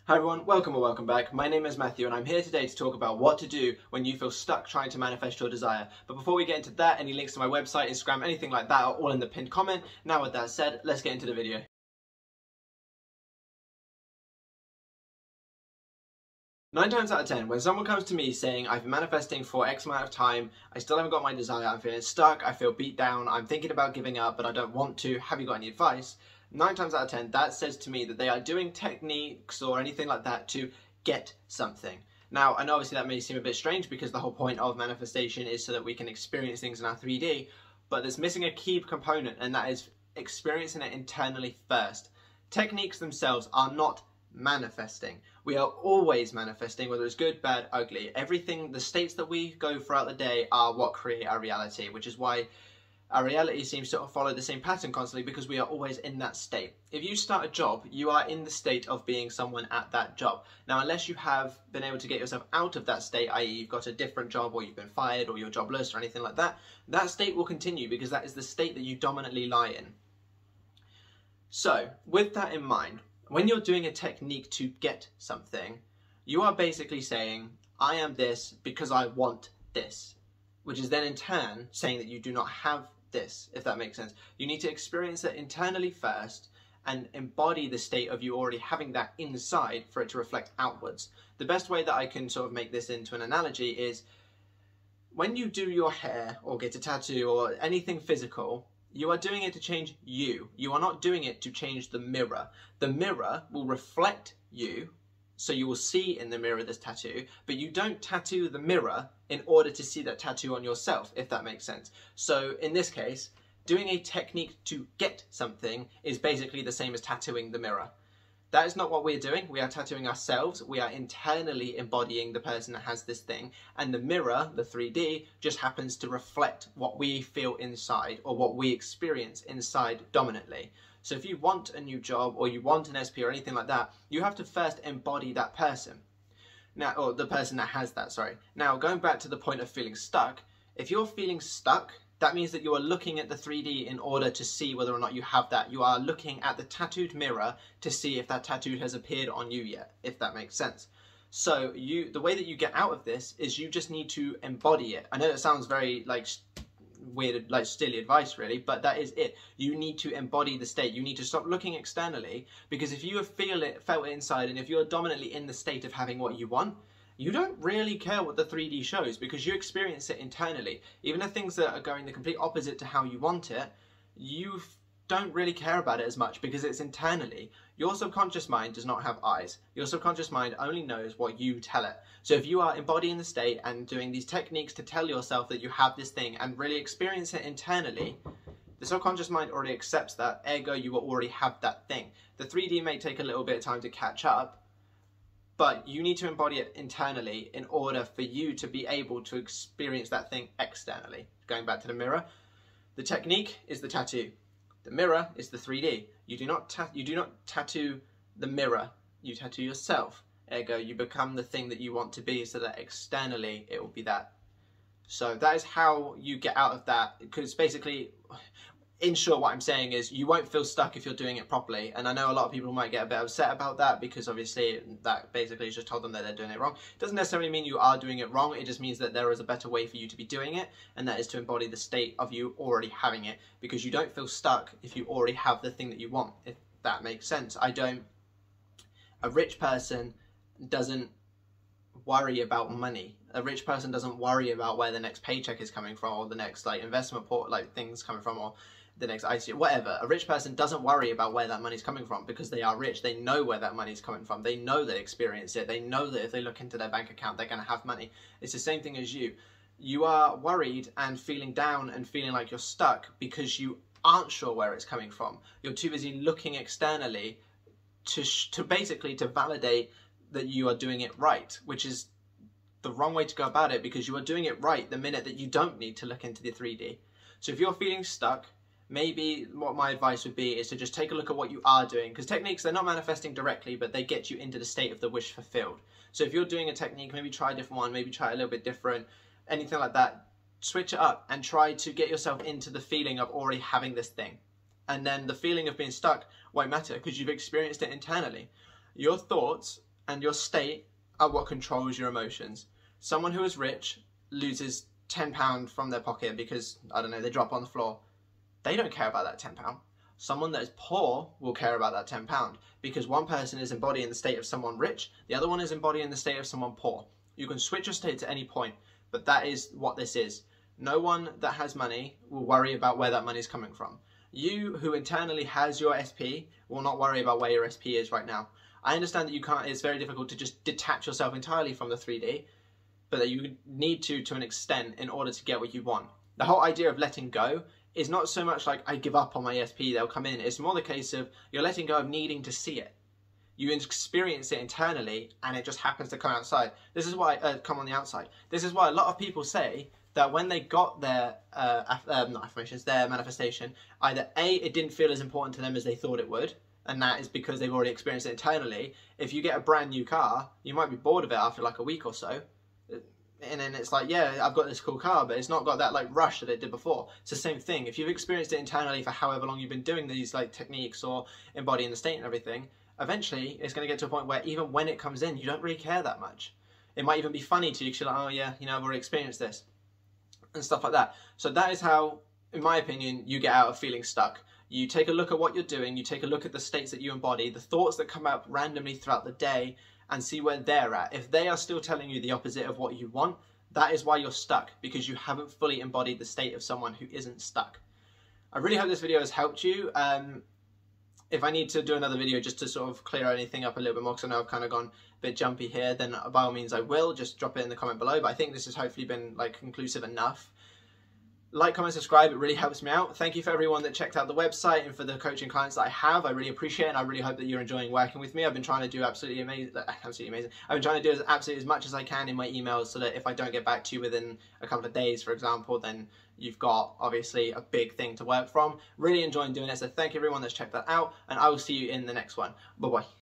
Hi everyone, welcome or welcome back. My name is Matthew and I'm here today to talk about what to do when you feel stuck trying to manifest your desire. But before we get into that, any links to my website, Instagram, anything like that are all in the pinned comment. Now with that said, let's get into the video. 9 times out of 10, when someone comes to me saying, I've been manifesting for X amount of time, I still haven't got my desire, I'm feeling stuck, I feel beat down, I'm thinking about giving up, but I don't want to, have you got any advice? 9 times out of 10, that says to me that they are doing techniques or anything like that to get something. Now, I know obviously that may seem a bit strange because the whole point of manifestation is so that we can experience things in our 3D, but there's missing a key component, and that is experiencing it internally first. Techniques themselves are not manifesting. We are always manifesting, whether it's good, bad, ugly. Everything, the states that we go throughout the day are what create our reality, which is why our reality seems to follow the same pattern constantly, because we are always in that state. If you start a job, you are in the state of being someone at that job. Now, unless you have been able to get yourself out of that state, i.e. you've got a different job, or you've been fired, or you're jobless, or anything like that, that state will continue because that is the state that you dominantly lie in. So, with that in mind, when you're doing a technique to get something, you are basically saying, I am this because I want this, which is then in turn saying that you do not have this, if that makes sense. You need to experience it internally first and embody the state of you already having that inside for it to reflect outwards. The best way that I can sort of make this into an analogy is when you do your hair or get a tattoo or anything physical, you are doing it to change you. You are not doing it to change the mirror. The mirror will reflect you, so you will see in the mirror this tattoo, but you don't tattoo the mirror in order to see that tattoo on yourself, if that makes sense. So in this case, doing a technique to get something is basically the same as tattooing the mirror. That is not what we're doing. We are tattooing ourselves. We are internally embodying the person that has this thing. And the mirror, the 3D, just happens to reflect what we feel inside or what we experience inside dominantly. So if you want a new job or you want an SP or anything like that, you have to first embody that person. Now, or the person that has that, sorry. Now, going back to the point of feeling stuck, if you're feeling stuck, that means that you are looking at the 3D in order to see whether or not you have that. You are looking at the tattooed mirror to see if that tattoo has appeared on you yet, if that makes sense. So the way that you get out of this is you just need to embody it. I know that sounds very like weird, like silly advice really, but that is it. You need to embody the state. You need to stop looking externally, because if you have felt it inside, and if you're dominantly in the state of having what you want, you don't really care what the 3D shows, because you experience it internally. Even the things that are going the complete opposite to how you want it, you don't really care about it as much because it's internally. Your subconscious mind does not have eyes. Your subconscious mind only knows what you tell it. So if you are embodying the state and doing these techniques to tell yourself that you have this thing and really experience it internally, the subconscious mind already accepts that, ergo you will already have that thing. The 3D may take a little bit of time to catch up, but you need to embody it internally in order for you to be able to experience that thing externally. Going back to the mirror, the technique is the tattoo. The mirror is the 3D. You do not tattoo the mirror, you tattoo yourself. Ergo, you become the thing that you want to be, so that externally it will be that. So that is how you get out of that, because basically, in short, what I'm saying is you won't feel stuck if you're doing it properly. And I know a lot of people might get a bit upset about that, because obviously that basically has just told them that they're doing it wrong. It doesn't necessarily mean you are doing it wrong. It just means that there is a better way for you to be doing it, and that is to embody the state of you already having it, because you don't feel stuck if you already have the thing that you want, if that makes sense. A rich person doesn't worry about money. A rich person doesn't worry about where the next paycheck is coming from, or the next investment things coming from, or the next ICO, whatever. A rich person doesn't worry about where that money's coming from, because they are rich. They know where that money's coming from. They know they experience it. They know that if they look into their bank account, they're going to have money. It's the same thing as you. You are worried and feeling down and feeling like you're stuck because you aren't sure where it's coming from. You're too busy looking externally to basically validate that you are doing it right, which is the wrong way to go about it, because you are doing it right the minute that you don't need to look into the 3D. So if you're feeling stuck, maybe what my advice would be is to just take a look at what you are doing, because techniques, they're not manifesting directly, but they get you into the state of the wish fulfilled. So if you're doing a technique, maybe try a different one, maybe try a little bit different, anything like that, switch it up and try to get yourself into the feeling of already having this thing. And then the feeling of being stuck won't matter, because you've experienced it internally. Your thoughts and your state are what controls your emotions. Someone who is rich loses £10 from their pocket because, I don't know, they drop on the floor. They don't care about that £10. Someone that is poor will care about that £10 because one person is embodying the state of someone rich, the other one is embodying the state of someone poor. You can switch your state at any point, but that is what this is. No one that has money will worry about where that money is coming from. You who internally has your SP will not worry about where your SP is right now. I understand that you can't, it's very difficult to just detach yourself entirely from the 3D, but that you need to an extent in order to get what you want. The whole idea of letting go is not so much like I give up on my SP, they'll come in. It's more the case of you're letting go of needing to see it. You experience it internally and it just happens to come outside. This is why, come on the outside. This is why a lot of people say that when they got their, not affirmations, their manifestation, either A, it didn't feel as important to them as they thought it would, and that is because they've already experienced it internally. If you get a brand new car, you might be bored of it after like a week or so. And then it's like, yeah, I've got this cool car, but it's not got that like rush that it did before. It's the same thing. If you've experienced it internally for however long you've been doing these like techniques or embodying the state and everything, eventually it's going to get to a point where even when it comes in, you don't really care that much. It might even be funny to you because you're like, oh yeah, you know, I've already experienced this and stuff like that. So that is how, in my opinion, you get out of feeling stuck. You take a look at what you're doing, you take a look at the states that you embody, the thoughts that come up randomly throughout the day, and see where they're at. If they are still telling you the opposite of what you want, that is why you're stuck, because you haven't fully embodied the state of someone who isn't stuck. I really hope this video has helped you. If I need to do another video just to sort of clear anything up a little bit more, because I know I've kind of gone a bit jumpy here, then by all means I will. Just drop it in the comment below. But I think this has hopefully been like conclusive enough. Like, comment, subscribe, it really helps me out. Thank you for everyone that checked out the website and for the coaching clients that I have. I really appreciate it, and I really hope that you're enjoying working with me. I've been trying to do absolutely amazing. I've been trying to do absolutely as much as I can in my emails so that if I don't get back to you within a couple of days, for example, then you've got obviously a big thing to work from. Really enjoying doing it, so thank you everyone that's checked that out, and I will see you in the next one. Bye-bye.